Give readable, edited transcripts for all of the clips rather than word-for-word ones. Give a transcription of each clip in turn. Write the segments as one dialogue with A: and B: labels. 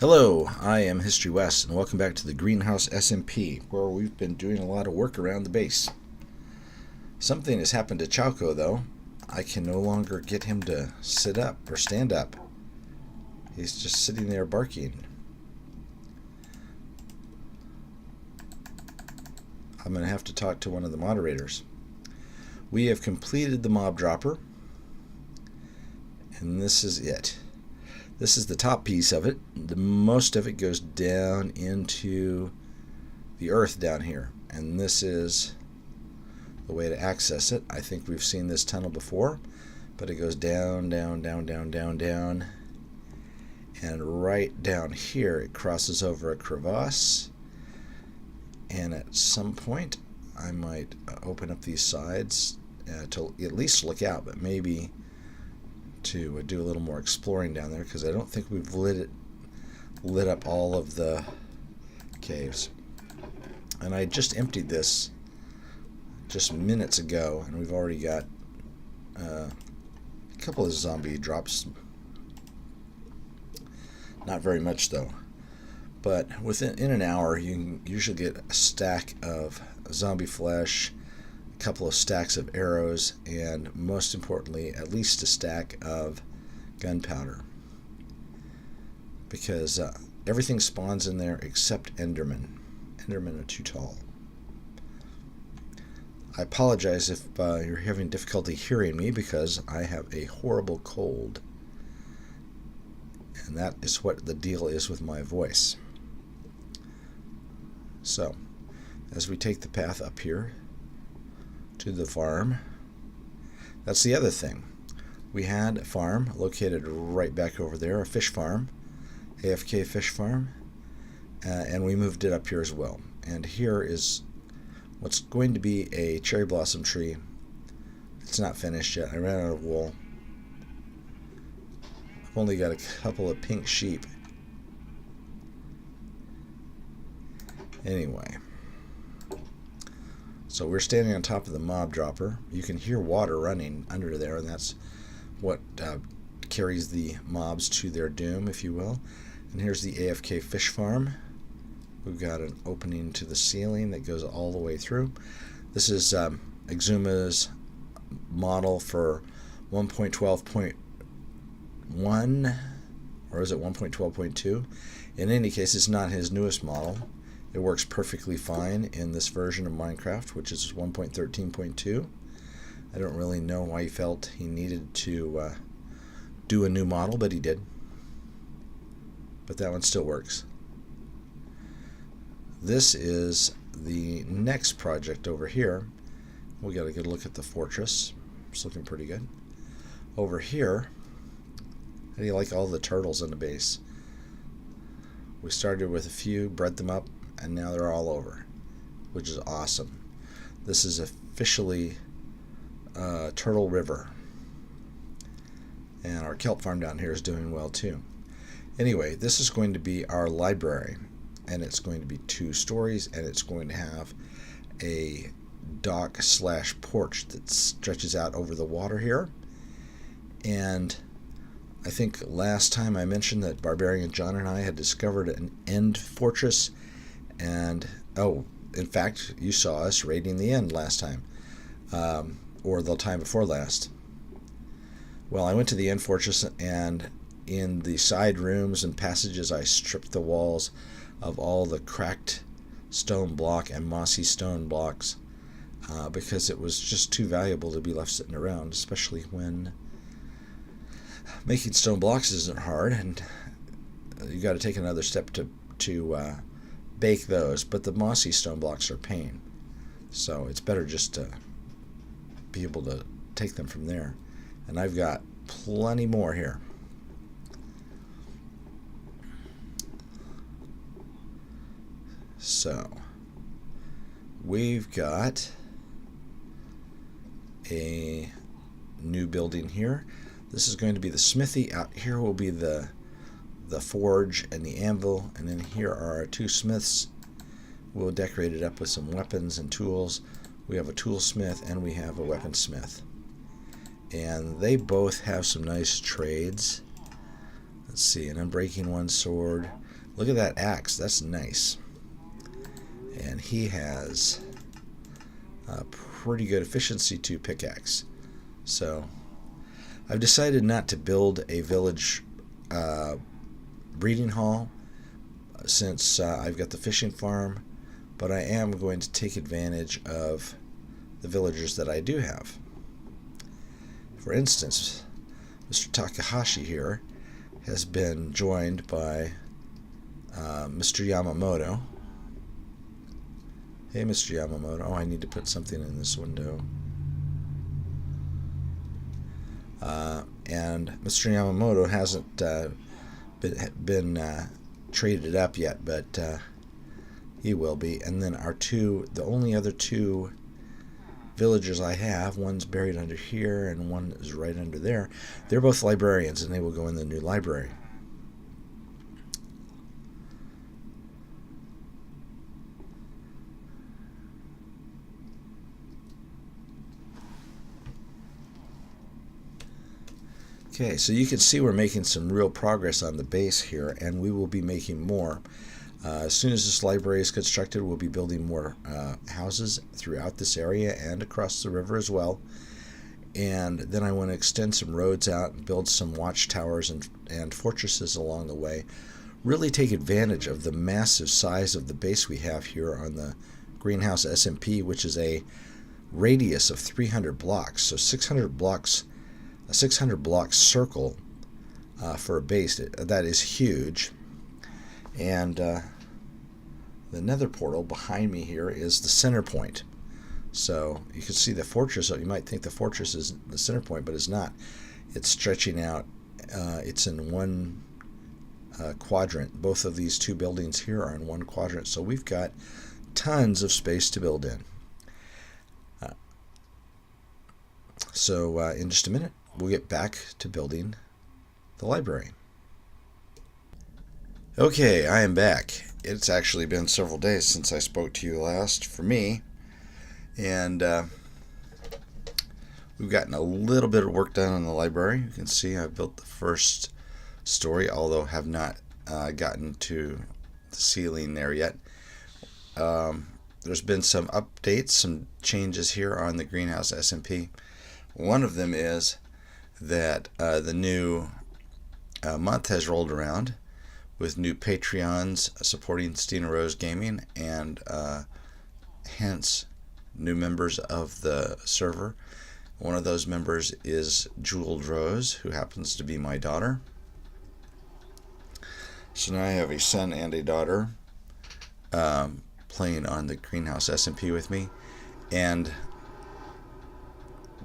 A: Hello, I am HistoryWes, and welcome back to the Greenhouse SMP, where we've been doing a lot of work around the base. Something has happened to Chowco, though. I can no longer get him to sit up or stand up. He's just sitting there barking. I'm going to have to talk to one of the moderators. We have completed the mob dropper, and this is it. This is the top piece of it. The most of it goes down into the earth down here, and this is the way to access it. I think we've seen this tunnel before, but it goes down, down, down, down, down, down, and right down here it crosses over a crevasse, and at some point I might open up these sides to at least look out, but maybe to do a little more exploring down there, because I don't think we've lit up all of the caves. And I just emptied this just minutes ago, and we've already got a couple of zombie drops. Not very much though, but in an hour you can usually get a stack of zombie flesh, a couple of stacks of arrows, and most importantly at least a stack of gunpowder, because everything spawns in there except Endermen. Endermen are too tall. I apologize if you're having difficulty hearing me, because I have a horrible cold, and that is what the deal is with my voice. So as we take the path up here to the farm, that's the other thing. We had a farm located right back over there, a fish farm, AFK fish farm, and we moved it up here as well. And here is what's going to be a cherry blossom tree. It's not finished yet. I ran out of wool. I've only got a couple of pink sheep. Anyway, so we're standing on top of the mob dropper. You can hear water running under there, and that's what carries the mobs to their doom, if you will. And here's the AFK fish farm. We've got an opening to the ceiling that goes all the way through. This is Exuma's model for 1.12.1, or is it 1.12.2? In any case, it's not his newest model. It works perfectly fine in this version of Minecraft, which is 1.13.2. I don't really know why he felt he needed to do a new model, but he did. But that one still works. This is the next project over here. We got a good look at the fortress. It's looking pretty good. Over here, how do you like all the turtles in the base? We started with a few, bred them up, and now they're all over, which is awesome. This is officially Turtle River, and our kelp farm down here is doing well too. Anyway, this is going to be our library, and it's going to be 2 stories, and it's going to have a dock / porch that stretches out over the water here. And I think last time I mentioned that Barbarian John and I had discovered an end fortress, and in fact you saw us raiding the end last time, or the time before last. Well, I went to the end fortress, and in the side rooms and passages I stripped the walls of all the cracked stone block and mossy stone blocks, because it was just too valuable to be left sitting around, especially when making stone blocks isn't hard, and you got to take another step to bake those, but the mossy stone blocks are a pain, so it's better just to be able to take them from there. And I've got plenty more here. So we've got a new building here. This is going to be the smithy. Out here will be the forge and the anvil, and then here are our 2 smiths. We'll decorate it up with some weapons and tools. We have a toolsmith and we have a weaponsmith, and they both have some nice trades. Let's see, an unbreaking one sword, Look at that axe. That's nice. And he has a pretty good efficiency to pickaxe. So I've decided not to build a village breeding hall since I've got the fishing farm, but I am going to take advantage of the villagers that I do have. For instance, Mr. Takahashi here has been joined by Mr. Yamamoto. Hey, Mr. Yamamoto. Oh, I need to put something in this window. And Mr. Yamamoto hasn't been traded up yet, but he will be. And then the only other two villagers I have, one's buried under here and one is right under there. They're both librarians, and they will go in the new library. Okay, so you can see we're making some real progress on the base here, and we will be making more. As soon as this library is constructed, we'll be building more houses throughout this area and across the river as well. And then I want to extend some roads out and build some watchtowers and fortresses along the way. Really take advantage of the massive size of the base we have here on the greenhouse SMP, which is a radius of 300 blocks. So 600 blocks, a 600 block circle for a base. That is huge. And the nether portal behind me here is the center point. So you can see the fortress. You might think the fortress is the center point, but it's not. It's stretching out. It's in one quadrant. Both of these two buildings here are in one quadrant. So we've got tons of space to build in. So in just a minute, we'll get back to building the library. Okay, I am back. It's actually been several days since I spoke to you last for me, and we've gotten a little bit of work done on the library. You can see I've built the first story, although have not gotten to the ceiling there yet. There's been some updates, some changes here on the greenhouse SMP. One of them is that the new month has rolled around, with new Patreons supporting HistoryWes Gaming, and hence new members of the server. One of those members is JeweledRose, who happens to be my daughter. So now I have a son and a daughter playing on the greenhouse SMP with me, and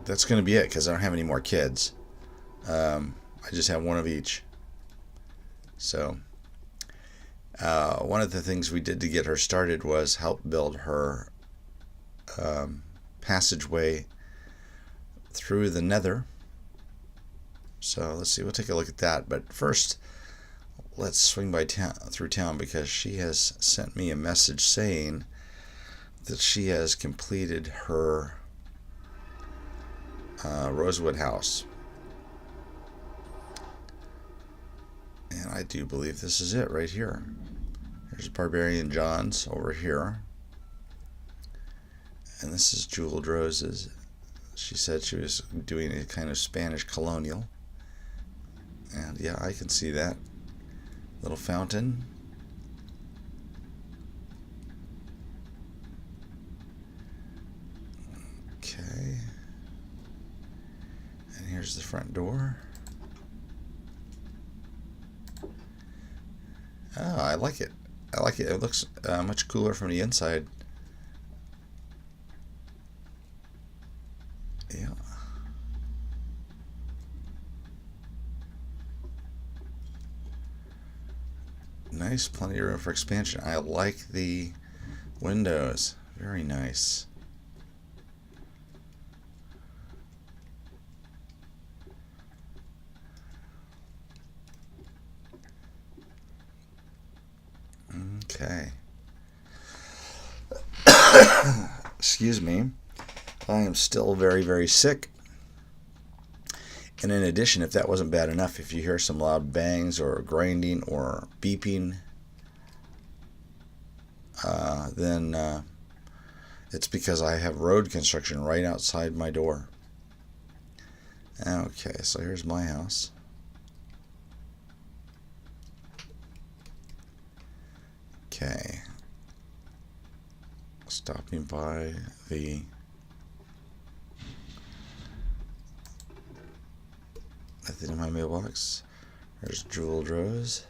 A: that's going to be it because I don't have any more kids. I just have one of each. So one of the things we did to get her started was help build her passageway through the nether. So let's see, we'll take a look at that. But first, let's swing by through town, because she has sent me a message saying that she has completed her Rosewood house. And I do believe this is it right here. There's Barbarian John's over here. And this is JeweledRose's. She said she was doing a kind of Spanish colonial. And yeah, I can see that. Little fountain. Okay. And here's the front door. Oh, I like it. I like it. It looks much cooler from the inside. Yeah. Nice, plenty of room for expansion. I like the windows. Very nice. Okay. Excuse me. I am still very, very sick. And in addition, if that wasn't bad enough, if you hear some loud bangs or grinding or beeping, then it's because I have road construction right outside my door. Okay, so here's my house. Okay. Stopping by the in my mailbox. There's JeweledRose.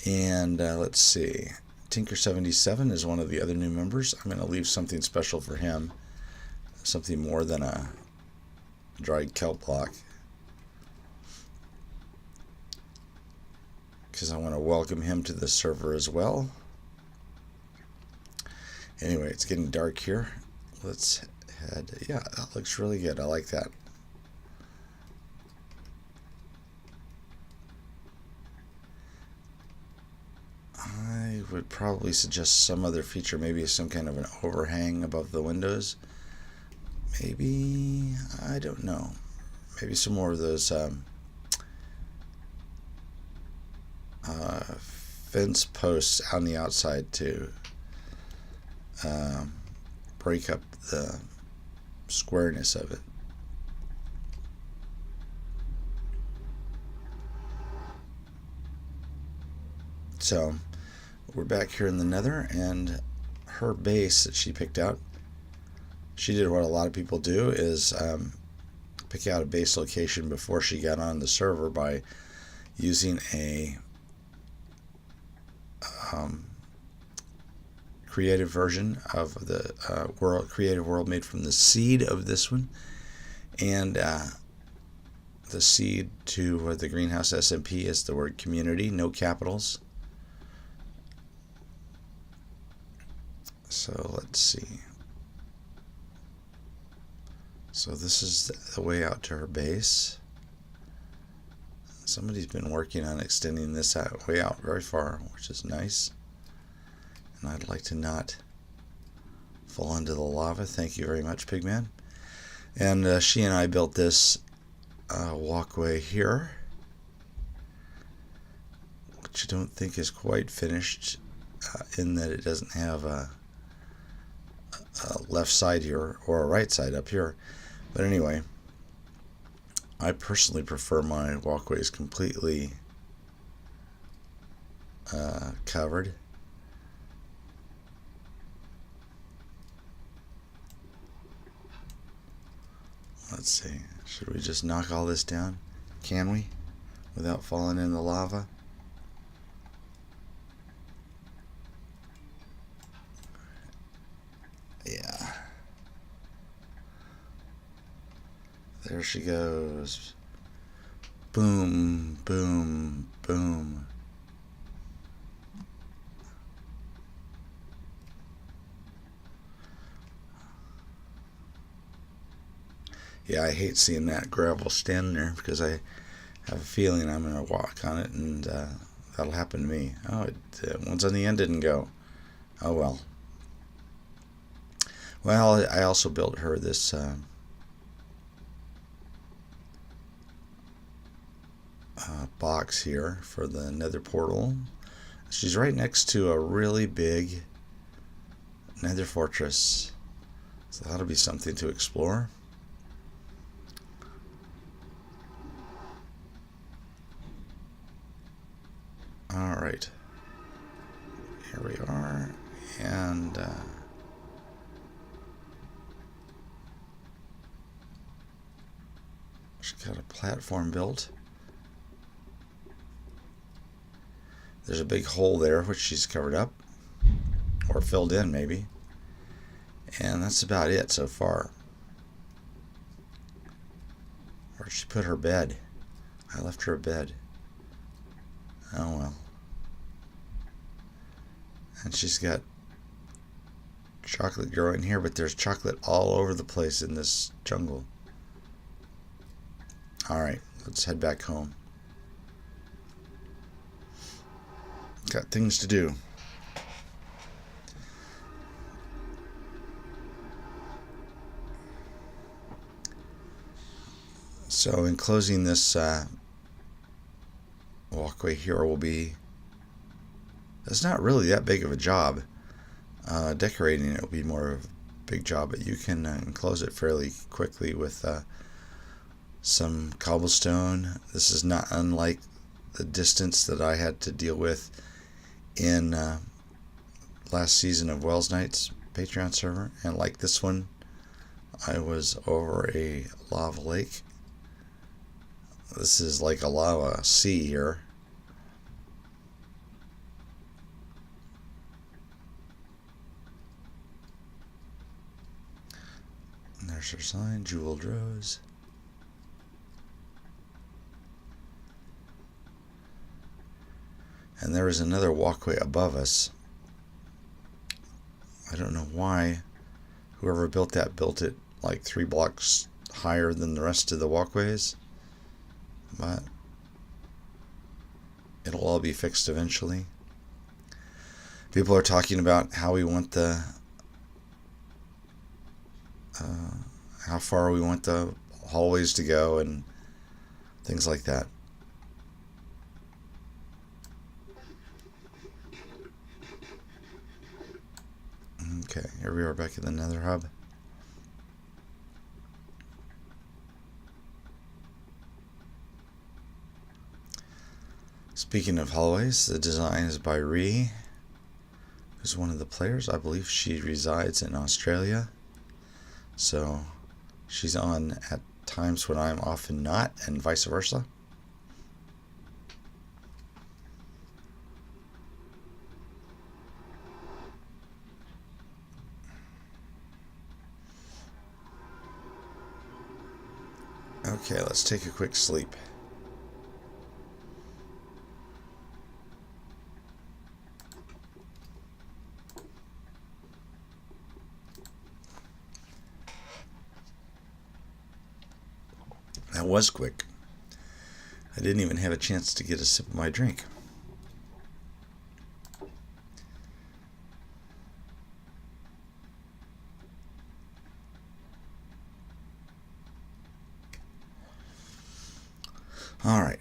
A: And let's see. Tinker77 is one of the other new members. I'm going to leave something special for him. Something more than a dried kelp block. Because I want to welcome him to the server as well. Anyway, it's getting dark here. Let's head. Yeah, that looks really good. I like that. I would probably suggest some other feature, maybe some kind of an overhang above the windows. Maybe, I don't know. Maybe some more of those fence posts on the outside to break up the squareness of it. So we're back here in the Nether, and her base that she picked out, she did what a lot of people do, is pick out a base location before she got on the server by using a creative version of the creative world made from the seed of this one, and the seed to the greenhouse SMP is the word community, no capitals. So let's see. So this is the way out to her base. Somebody's been working on extending this way out very far, which is nice. And I'd like to not fall into the lava. Thank you very much, Pigman. And she and I built this walkway here, which I don't think is quite finished, in that it doesn't have a left side here or a right side up here. But anyway, I personally prefer my walkways completely covered. Let's see, should we just knock all this down? Can we? Without falling in the lava? Yeah. There she goes. Boom, boom, boom. Yeah, I hate seeing that gravel standing there because I have a feeling I'm going to walk on it, and that'll happen to me. Oh, one's on the end didn't go. Oh well. Well, I also built her this box here for the Nether portal. She's right next to a really big Nether fortress, so that'll be something to explore. Alright, here we are, and she's got a platform built. There's a big hole there which she's covered up, or filled in maybe, and that's about it so far. Where'd she put her bed? I left her a bed. Oh well. And she's got chocolate growing here, but there's chocolate all over the place in this jungle. Alright, let's head back home. Got things to do. So in closing this walkway here will be it's not really that big of a job. Decorating it will be more of a big job, but you can enclose it fairly quickly with some cobblestone. This is not unlike the distance that I had to deal with in last season of Wells Knight's Patreon server, and like this one, I was over a lava lake. This is like a lava sea here. And there's our sign, JeweledRose. And there is another walkway above us. I don't know why whoever built it like 3 blocks higher than the rest of the walkways, but it'll all be fixed eventually. People are talking about how we want the how far we want the hallways to go and things like that. Okay, here we are back in the Nether Hub. Speaking of hallways, the design is by Ree, who's one of the players. I believe she resides in Australia, so she's on at times when I'm often not, and vice versa. Okay, let's take a quick sleep. That was quick. I didn't even have a chance to get a sip of my drink. All right,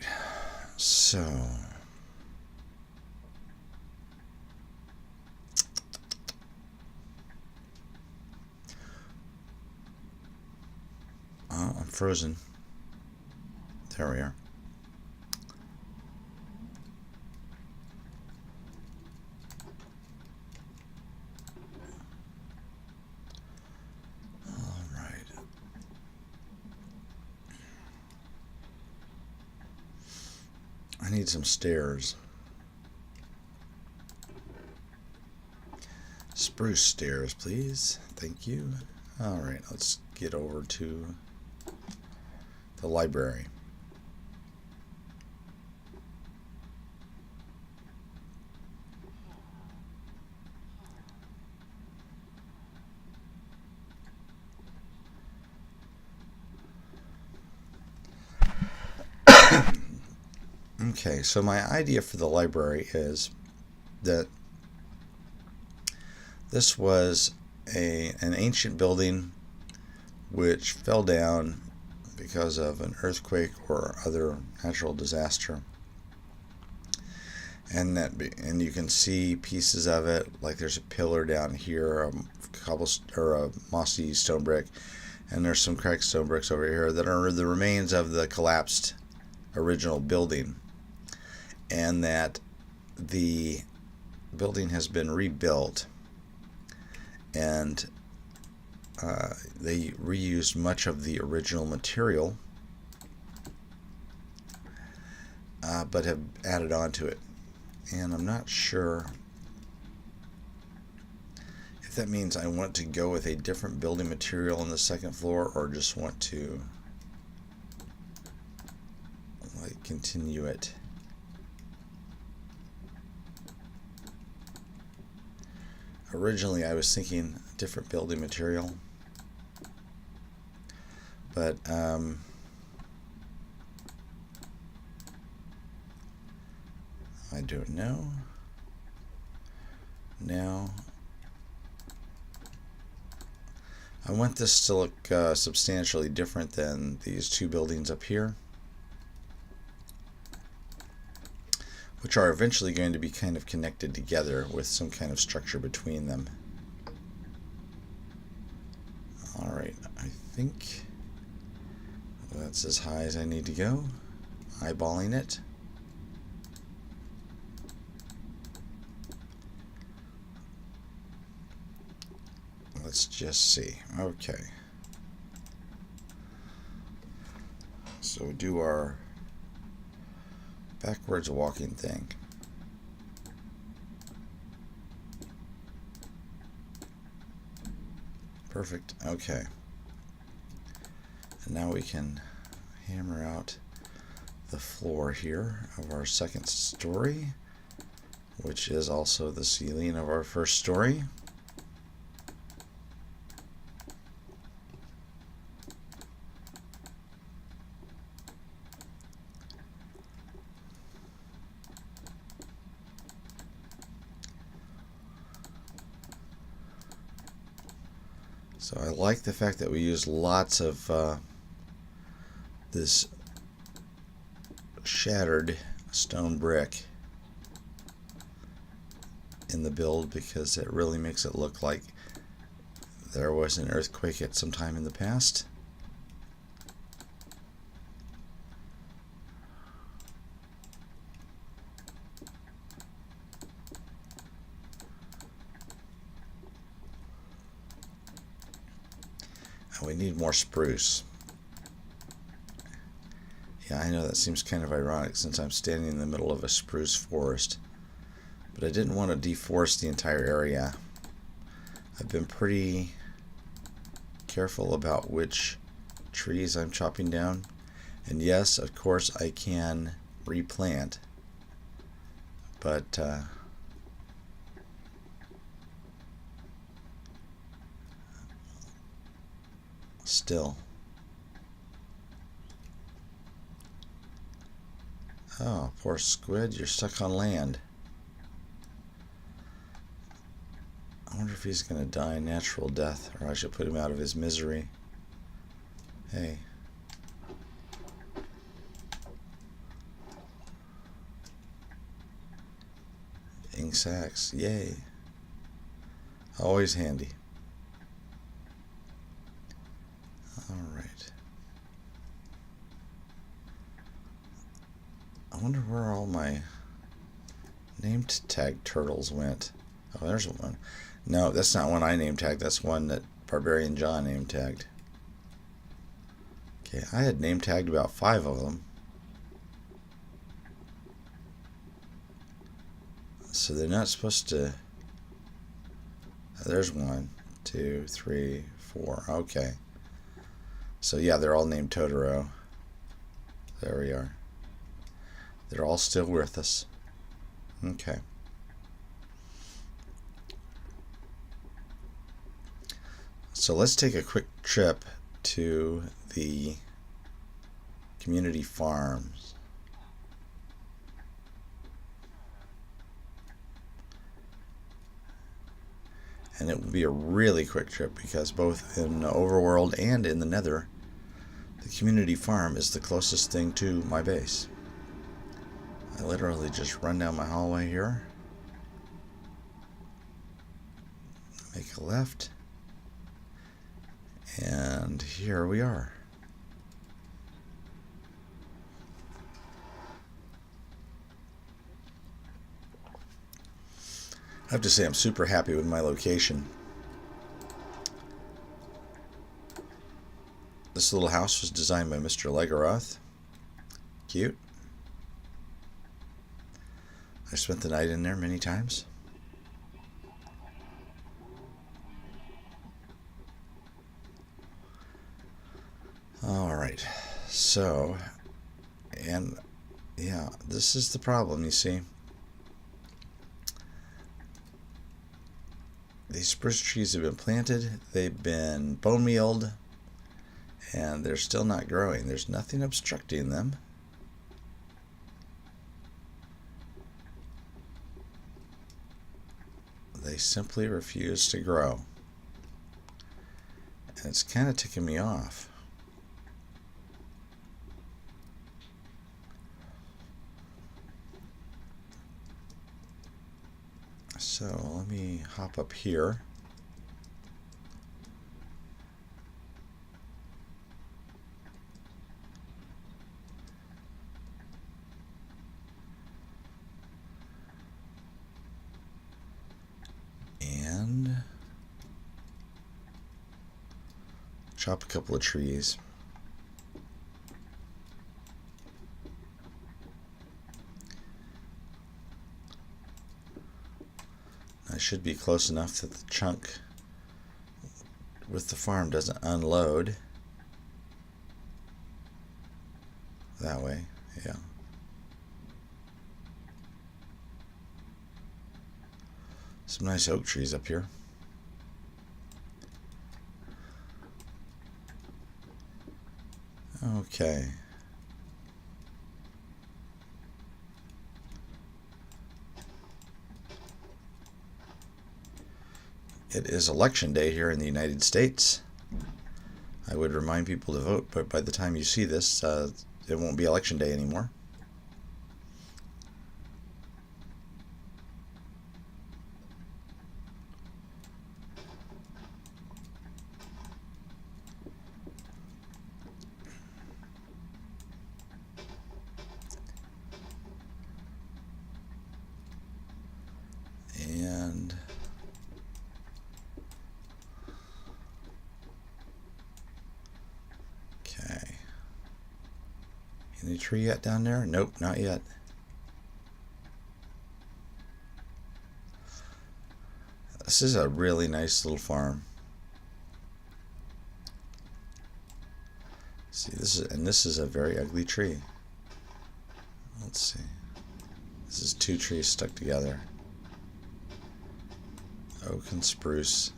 A: so oh, I'm frozen. There we are. All right. I need some stairs. Spruce stairs, please. Thank you. All right, let's get over to the library. Okay, so my idea for the library is that this was an ancient building which fell down because of an earthquake or other natural disaster, and you can see pieces of it, like there's a pillar down here, a mossy stone brick, and there's some cracked stone bricks over here that are the remains of the collapsed original building, and that the building has been rebuilt, and they reused much of the original material, but have added on to it. And I'm not sure if that means I want to go with a different building material on the second floor, or just want to like continue it. Originally I was thinking different building material, but I don't know. Now I want this to look substantially different than these two buildings up here, which are eventually going to be kind of connected together with some kind of structure between them. Alright, I think that's as high as I need to go. Eyeballing it. Let's just see. Okay. So we do our backwards walking thing. Perfect. Okay. And now we can hammer out the floor here of our second story, which is also the ceiling of our first story. So I like the fact that we use lots of this shattered stone brick in the build, because it really makes it look like there was an earthquake at some time in the past. We need more spruce. Yeah, I know that seems kind of ironic since I'm standing in the middle of a spruce forest, but I didn't want to deforest the entire area. I've been pretty careful about which trees I'm chopping down, and yes, of course I can replant, but still. Oh, poor squid, you're stuck on land. I wonder if he's going to die a natural death, or I should put him out of his misery. Hey. Ink sacks, yay. Always handy. Alright. I wonder where all my named tag turtles went. Oh, there's one. No, that's not one I name tagged. That's one that Barbarian John name tagged. Okay, I had name tagged about 5 of them. So they're not supposed to... There's 1, 2, 3, 4. Okay. So yeah, they're all named Totoro. There we are. They're all still with us. Okay. So let's take a quick trip to the community farms. And it will be a really quick trip because both in the overworld and in the nether, the community farm is the closest thing to my base. I literally just run down my hallway here, make a left, and here we are. I have to say I'm super happy with my location. This little house was designed by Mr. JeweledRose. Cute. I spent the night in there many times. Alright, so, and yeah, this is the problem, you see. These spruce trees have been planted, they've been bone mealed, and they're still not growing. There's nothing obstructing them. They simply refuse to grow. And it's kind of ticking me off. So let me hop up here. And chop a couple of trees. I should be close enough that the chunk with the farm doesn't unload. That way, yeah. Some nice oak trees up here. Okay. It is election day here in the United States. I would remind people to vote, but by the time you see this, it won't be election day anymore. And okay. Any tree yet down there? Nope, not yet. This is a really nice little farm. See, this is a very ugly tree. Let's see. This is two trees stuck together. Oak and spruce.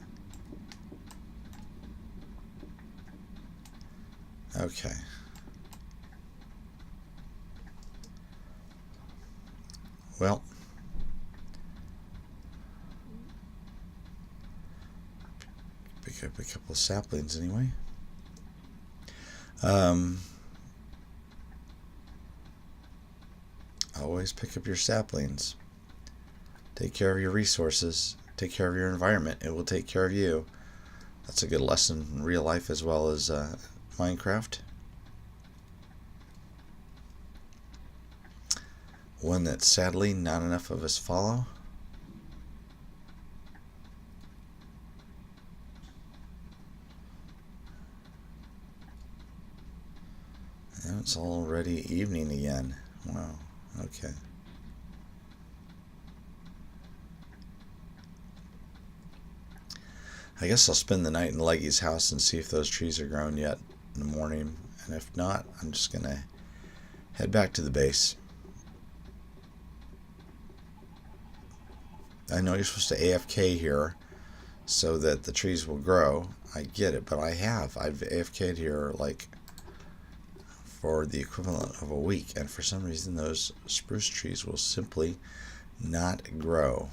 A: Okay. Well, pick up a couple of saplings anyway. Always pick up your saplings. Take care of your resources. Take care of your environment. It will take care of you. That's a good lesson in real life as well as Minecraft. One that sadly not enough of us follow. And it's already evening again. Wow. Okay. I guess I'll spend the night in Leggy's house and see if those trees are grown yet in the morning. And if not, I'm just going to head back to the base. I know you're supposed to AFK here so that the trees will grow. I get it, but I've AFK'd here like for the equivalent of a week, and for some reason those spruce trees will simply not grow.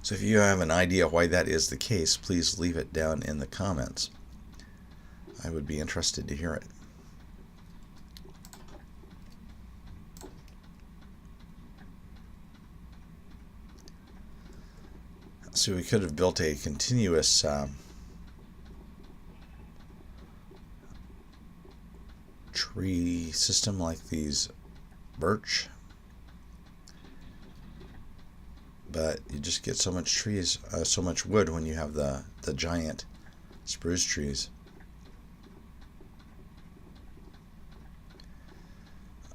A: So if you have an idea why that is the case, please leave it down in the comments. I would be interested to hear it. So we could have built a continuous tree system like these birch, but you just get so much trees, so much wood when you have the giant spruce trees.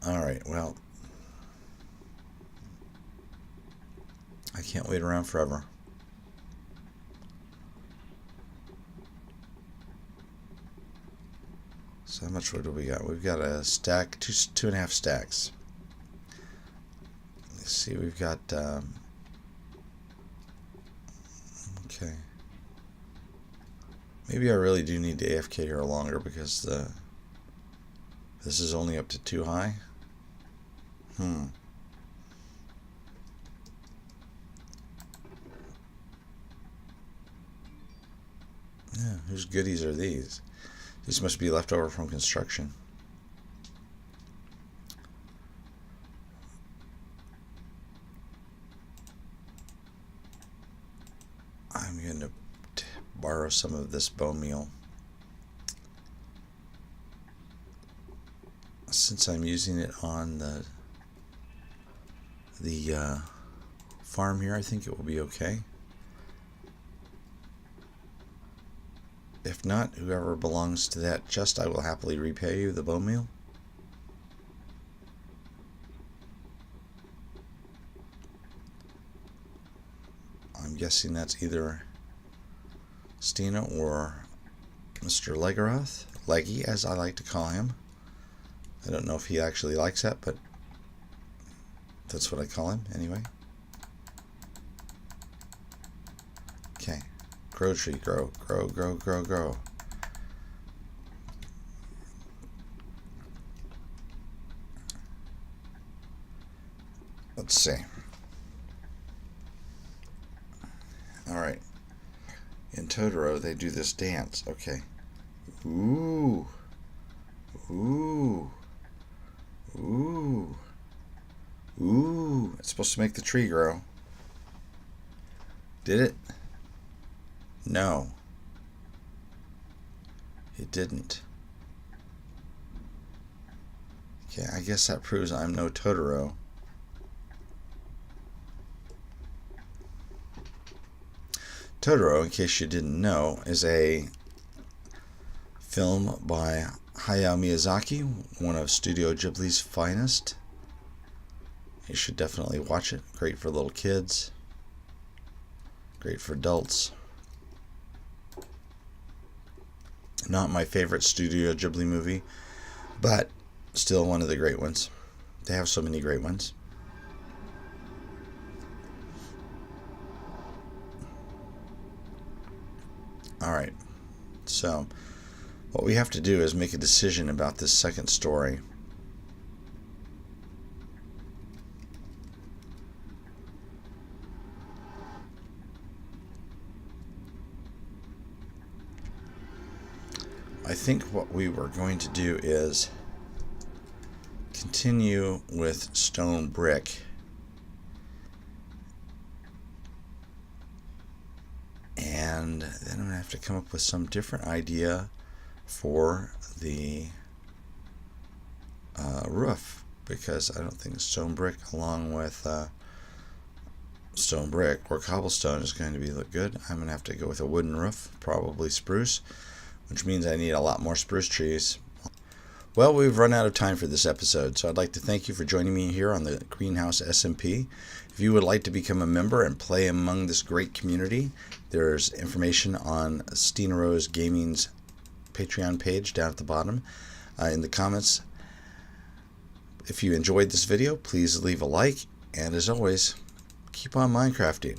A: Alright, well, I can't wait around forever. So how much wood do we got? We've got a stack, two and a half stacks. Let's see, we've got okay. Maybe I really do need to AFK here longer because this is only up to 2 high. Yeah, whose goodies are these? These must be left over from construction. borrow some of this bone meal. Since I'm using it on the farm here, I think it will be okay. If not, whoever belongs to that chest, I will happily repay you the bone meal. I'm guessing that's either Stina or Mr. Legaroth, Leggy as I like to call him. I don't know if he actually likes that, but that's what I call him anyway. Okay. Grow tree, grow, grow, grow, grow, grow. Let's see. Alright. In Totoro, they do this dance. Okay. Ooh. Ooh. Ooh. Ooh. It's supposed to make the tree grow. Did it? No. It didn't. Okay, I guess that proves I'm no Totoro. Totoro, in case you didn't know, is a film by Hayao Miyazaki, one of Studio Ghibli's finest. You should definitely watch it. Great for little kids. Great for adults. Not my favorite Studio Ghibli movie, but still one of the great ones. They have so many great ones. Alright, so what we have to do is make a decision about this second story. I think what we were going to do is continue with stone brick. And then I'm going to have to come up with some different idea for the roof, because I don't think stone brick along with stone brick or cobblestone is going to look good. I'm going to have to go with a wooden roof, probably spruce, which means I need a lot more spruce trees. Well, we've run out of time for this episode, so I'd like to thank you for joining me here on the Greenhouse SMP. If you would like to become a member and play among this great community, there's information on Stina Rose Gaming's Patreon page down at the bottom in the comments. If you enjoyed this video, please leave a like, and as always, keep on Minecrafting.